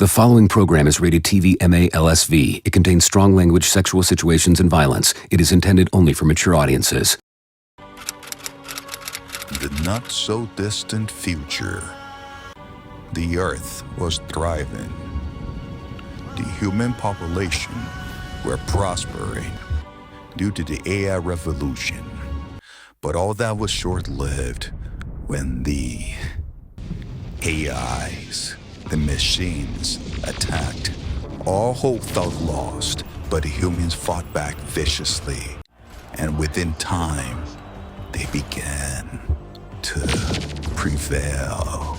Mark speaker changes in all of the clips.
Speaker 1: The following program is rated TV MA LSV. It contains strong language, sexual situations, and violence. It is intended only for mature audiences.
Speaker 2: The not-so-distant future. The Earth was thriving. The human population were prospering due to the AI revolution. But all that was short-lived when the AIs, the machines, attacked. All hope felt lost, but the humans fought back viciously. And within time, they began to prevail.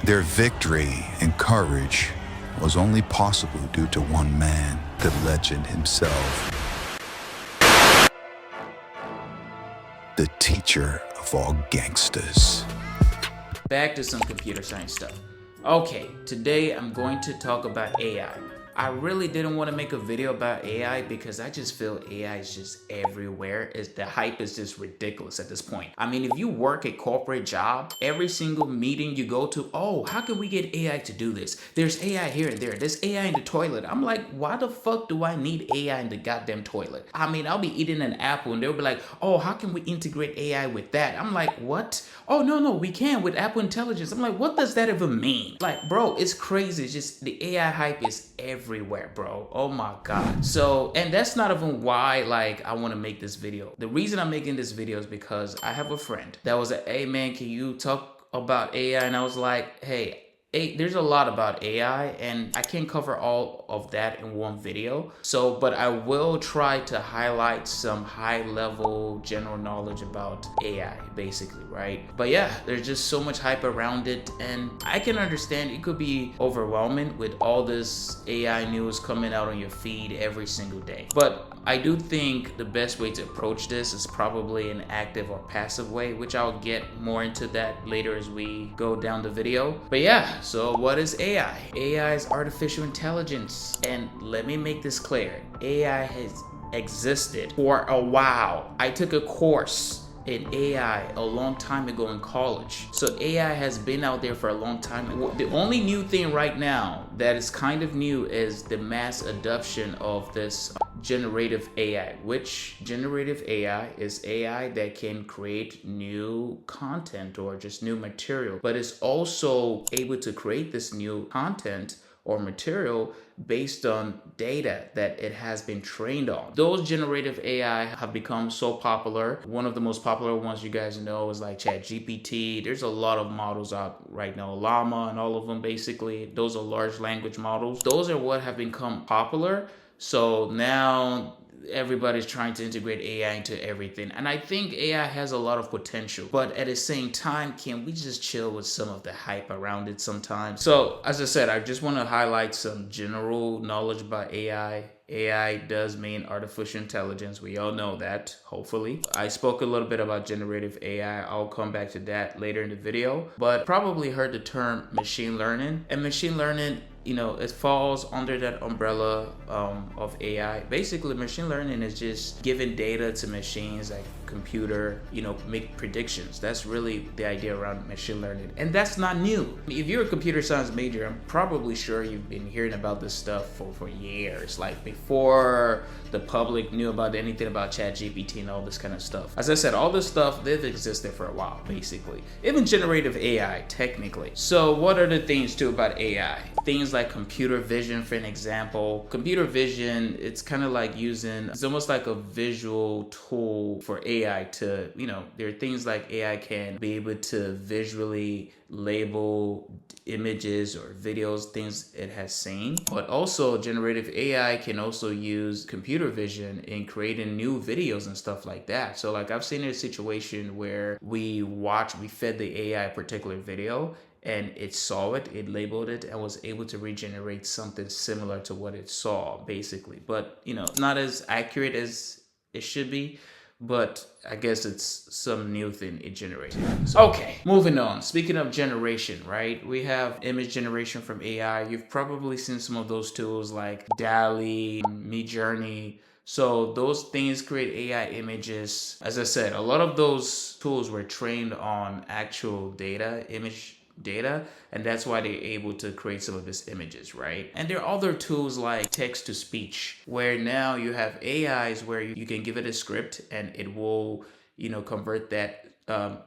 Speaker 2: Their victory and courage was only possible due to one man, the legend himself. The teacher of all gangsters.
Speaker 3: Back to some computer science stuff. Okay, today I'm going to talk about AI. I really didn't want to make a video about AI because I just feel AI is just everywhere. The hype is just ridiculous at this point. I mean, if you work a corporate job, every single meeting you go to, oh, how can we get AI to do this? There's AI here and there. There's AI in the toilet. I'm like, why the fuck do I need AI in the goddamn toilet? I mean, I'll be eating an apple and they'll be like, oh, how can we integrate AI with that? I'm like, what? Oh, no, we can with Apple Intelligence. I'm like, what does that even mean? Like, bro, it's crazy. It's just the AI hype is everywhere, bro. Oh my God. So, and that's not even why, like, I want to make this video. The reason I'm making this video is because I have a friend that was like, hey man, can you talk about AI? And I was like, hey, there's a lot about AI and I can't cover all of that in one video. So, but I will try to highlight some high level general knowledge about AI basically, right? But yeah, there's just so much hype around it and I can understand it could be overwhelming with all this AI news coming out on your feed every single day. But I do think the best way to approach this is probably an active or passive way, which I'll get more into that later as we go down the video. But yeah, so what is AI? AI is artificial intelligence. And let me make this clear. AI has existed for a while. I took a course in AI a long time ago in college. So AI has been out there for a long time. The only new thing right now that is kind of new is the mass adoption of this generative AI, which generative AI is AI that can create new content or just new material, but it's also able to create this new content or material based on data that it has been trained on. Those generative AI have become so popular. One of the most popular ones you guys know is like ChatGPT. There's a lot of models out right now, Llama and all of them basically. Those are large language models. Those are what have become popular. So now everybody's trying to integrate AI into everything. And I think AI has a lot of potential, but at the same time, can we just chill with some of the hype around it sometimes? So as I said, I just want to highlight some general knowledge about AI. AI does mean artificial intelligence. We all know that, hopefully. I spoke a little bit about generative AI. I'll come back to that later in the video, but probably heard the term machine learning. And machine learning, you know, it falls under that umbrella of AI. Basically, machine learning is just giving data to machines like computer, you know, make predictions. That's really the idea around machine learning. And that's not new. If you're a computer science major, I'm probably sure you've been hearing about this stuff for years, like before the public knew about anything about ChatGPT and all this kind of stuff. As I said, all this stuff, they've existed for a while, basically. Even generative AI, technically. So what are the things too about AI? Things like computer vision, for an example. Computer vision, it's kind of like it's almost like a visual tool for AI to, you know, there are things like AI can be able to visually label images or videos, things it has seen. But also generative AI can also use computer vision in creating new videos and stuff like that. So like I've seen a situation where we fed the AI a particular video and it saw it, it labeled it, and was able to regenerate something similar to what it saw, basically. But, you know, it's not as accurate as it should be, but I guess it's some new thing it generated. So, okay, moving on. Speaking of generation, right? We have image generation from AI. You've probably seen some of those tools like DALL-E, Midjourney. So those things create AI images. As I said, a lot of those tools were trained on actual data, image data, and that's why they're able to create some of these images, right? And there are other tools like text to speech, where now you have AIs where you can give it a script and it will, convert that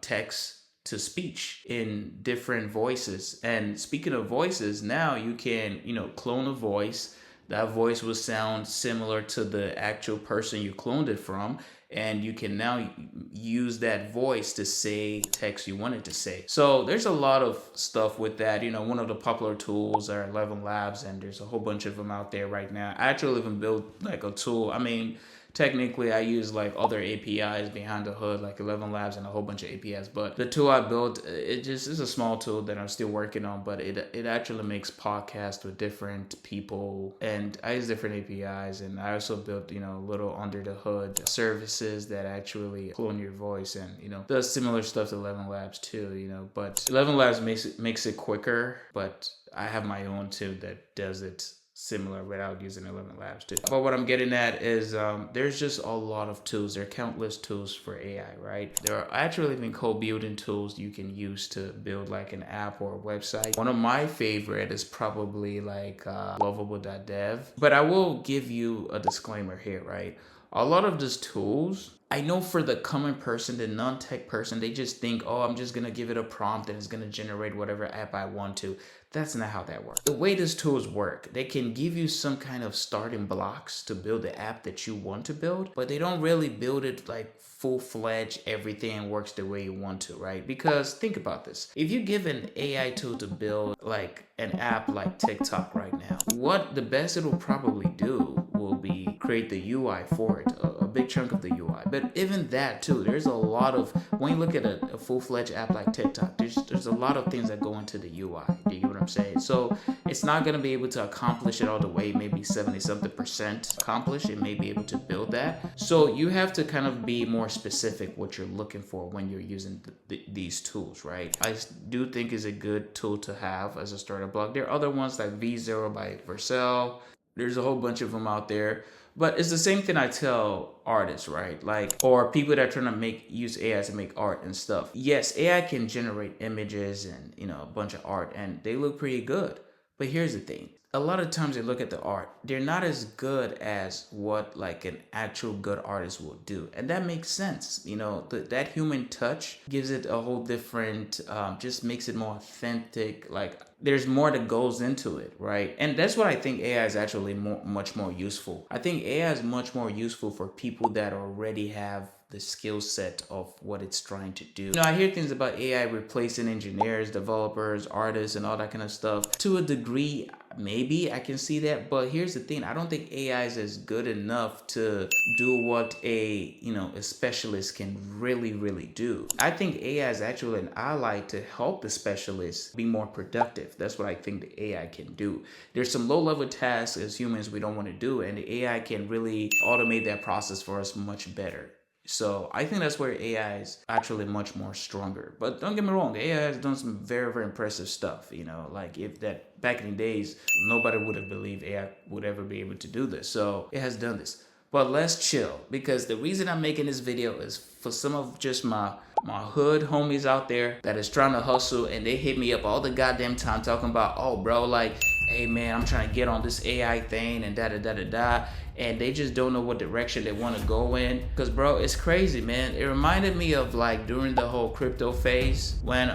Speaker 3: text to speech in different voices. And speaking of voices, now you can, clone a voice. That voice will sound similar to the actual person you cloned it from, and you can now use that voice to say text you wanted to say. So there's a lot of stuff with that. One of the popular tools are 11 Labs, and there's a whole bunch of them out there right now. I actually even built like a tool. I mean, technically I use like other APIs behind the hood, like 11 Labs and a whole bunch of APIs, but the tool I built, it just is a small tool that I'm still working on, but it actually makes podcasts with different people, and I use different APIs. And I also built, little under the hood services that actually clone your voice and, does similar stuff to 11 Labs too, but 11 Labs makes it quicker, but I have my own too that does it similar without using 11 Labs too. But what I'm getting at is there's just a lot of tools. There are countless tools for AI, right? There are actually even co-building tools you can use to build like an app or a website. One of my favorite is probably like lovable.dev. But I will give you a disclaimer here, right? A lot of these tools, I know for the common person, the non-tech person, they just think, oh, I'm just gonna give it a prompt and it's gonna generate whatever app I want to. That's not how that works. The way these tools work, they can give you some kind of starting blocks to build the app that you want to build, but they don't really build it like full-fledged, everything works the way you want to, right? Because think about this. If you give an AI tool to build like an app like TikTok right now, what the best it will probably do will be create the UI for it, a big chunk of the UI. But even that too, there's a lot of, when you look at a full-fledged app like TikTok, there's a lot of things that go into the UI. Do you get what I'm saying? So it's not going to be able to accomplish it all the way, maybe 70-something% accomplish. It may be able to build that. So you have to kind of be more specific what you're looking for when you're using these tools, right? I do think is a good tool to have as a starter block. There are other ones like V0 by Vercel. There's a whole bunch of them out there. But it's the same thing I tell artists, right? Like, or people that are trying to use AI to make art and stuff. Yes, AI can generate images and, a bunch of art, and they look pretty good. But here's the thing. A lot of times they look at the art, they're not as good as what like an actual good artist will do. And that makes sense. That human touch gives it a whole different, just makes it more authentic. Like there's more that goes into it, right? And that's what I think AI is actually much more useful. I think AI is much more useful for people that already have the skill set of what it's trying to do. I hear things about AI replacing engineers, developers, artists, and all that kind of stuff. To a degree, maybe I can see that, but here's the thing. I don't think AI is as good enough to do what a specialist can really, really do. I think AI is actually an ally to help the specialist be more productive. That's what I think the AI can do. There's some low-level tasks as humans we don't want to do, and the AI can really automate that process for us much better. So I think that's where AI is actually much more stronger. But don't get me wrong, AI has done some very, very impressive stuff. Like if that back in the days, nobody would have believed AI would ever be able to do this. So it has done this. But let's chill, because the reason I'm making this video is for some of just my hood homies out there that is trying to hustle, and they hit me up all the goddamn time talking about, oh bro, like, hey man, I'm trying to get on this AI thing and da-da-da-da-da. And they just don't know what direction they want to go in. Because bro, it's crazy, man. It reminded me of like during the whole crypto phase when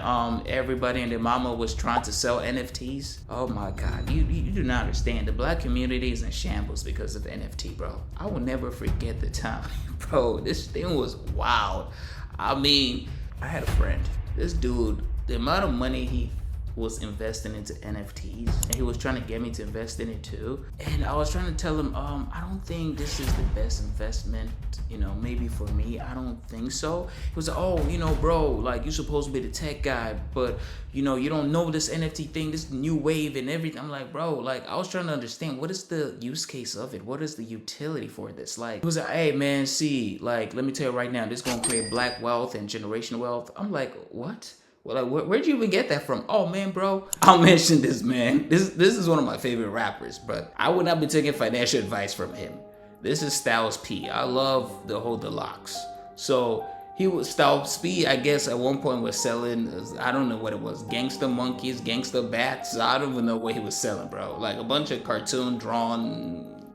Speaker 3: everybody and their mama was trying to sell NFTs. Oh my God, you do not understand. The black community is in shambles because of NFT, bro. I will never forget the time. Bro, this thing was wild. I mean, I had a friend. This dude, the amount of money he was investing into NFTs, and he was trying to get me to invest in it too. And I was trying to tell him, I don't think this is the best investment, maybe for me. I don't think so. He was like, oh, bro, like you're supposed to be the tech guy, but you don't know this NFT thing, this new wave and everything. I'm like, bro, like I was trying to understand what is the use case of it? What is the utility for this? Like, he was like, hey man, see, like, let me tell you right now, this is gonna create black wealth and generational wealth. I'm like, what? Well, like, where'd you even get that from? Oh man, bro, I'll mention this, man. This is one of my favorite rappers, but I would not be taking financial advice from him. This is Styles P. I love the whole Deluxe. So He was Style Speed, I guess, at one point was selling, I don't know what it was, gangster monkeys, gangster bats. I don't even know what he was selling, bro. Like a bunch of cartoon drawn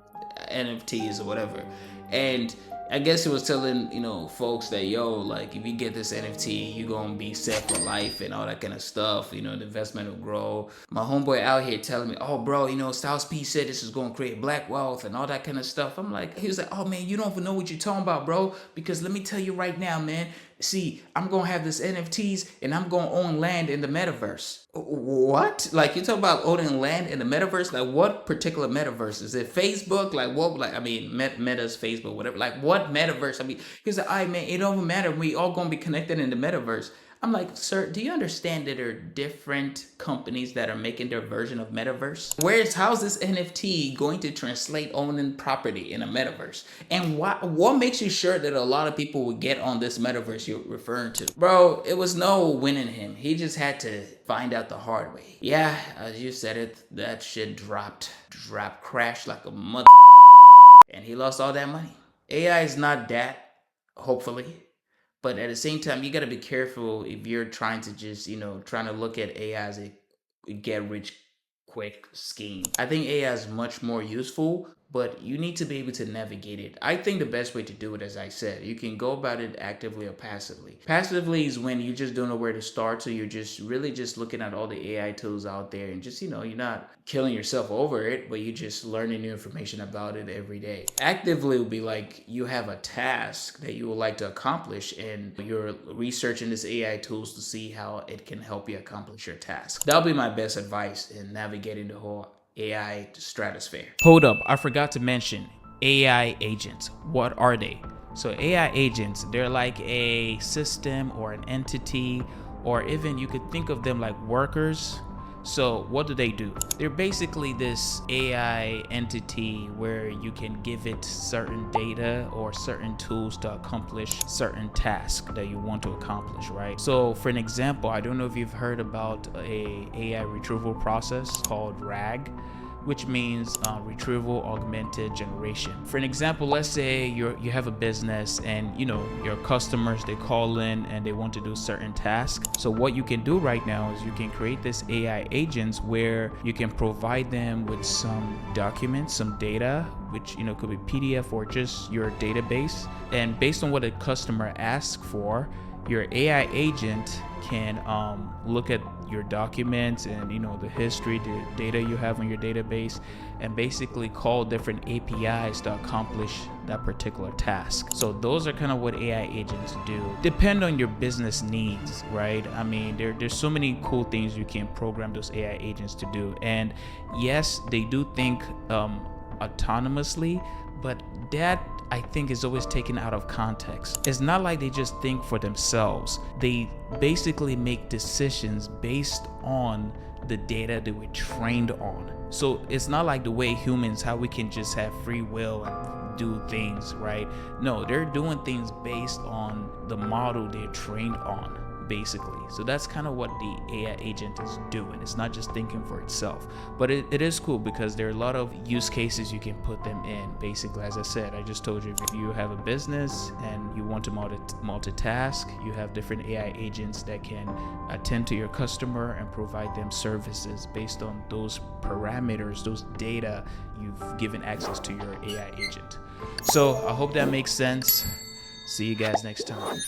Speaker 3: NFTs or whatever. And I guess he was telling, folks that, yo, like if you get this NFT, you gonna be set for life and all that kind of stuff. The investment will grow. My homeboy out here telling me, oh, bro, Style Speed said this is gonna create black wealth and all that kind of stuff. I'm like, he was like, oh man, you don't even know what you're talking about, bro. Because let me tell you right now, man. See, I'm gonna have this NFTs and I'm gonna own land in the metaverse. What? Like you talk about owning land in the metaverse? Like what particular metaverse? Is it Facebook? Like what? Like I mean, Meta's Facebook, whatever. Like what metaverse? I mean, because man, it don't matter. We all gonna be connected in the metaverse. I'm like, sir, do you understand that there are different companies that are making their version of metaverse? How's this NFT going to translate owning property in a metaverse? And what makes you sure that a lot of people will get on this metaverse you're referring to? Bro, it was no winning him. He just had to find out the hard way. Yeah, as you said it, that shit crashed like a mother, and he lost all that money. AI is not that, hopefully. But at the same time, you got to be careful if you're trying to just, trying to look at AI as a get rich quick scheme. I think AI is much more useful, but you need to be able to navigate it. I think the best way to do it, as I said, you can go about it actively or passively. Passively is when you just don't know where to start, so you're just really just looking at all the AI tools out there and just, you're not killing yourself over it, but you just learning new information about it every day. Actively would be like you have a task that you would like to accomplish and you're researching this AI tools to see how it can help you accomplish your task. That'll be my best advice in navigating the whole AI stratosphere. Hold up, I forgot to mention AI agents. What are they? So AI agents, they're like a system or an entity, or even you could think of them like workers. So what do? They're basically this AI entity where you can give it certain data or certain tools to accomplish certain tasks that you want to accomplish, right? So for an example, I don't know if you've heard about a AI retrieval process called RAG, which means retrieval augmented generation. For an example, let's say you have a business and your customers, they call in and they want to do certain tasks. So what you can do right now is you can create this AI agents where you can provide them with some documents, some data, which could be PDF or just your database. And based on what a customer asks for, your AI agent can look at your documents and the history, the data you have on your database, and basically call different APIs to accomplish that particular task. So those are kind of what AI agents do. Depend on your business needs, right? I mean, there's so many cool things you can program those AI agents to do. And yes, they do think autonomously, but that I think is always taken out of context. It's not like they just think for themselves. They basically make decisions based on the data they were trained on. So it's not like the way humans, how we can just have free will and do things, right? No, they're doing things based on the model they're trained on, basically. So that's kind of what the AI agent is doing. It's not just thinking for itself, but it is cool because there are a lot of use cases you can put them in. Basically, as I said, I just told you, if you have a business and you want to multitask, you have different AI agents that can attend to your customer and provide them services based on those parameters, those data you've given access to your AI agent. So I hope that makes sense. See you guys next time.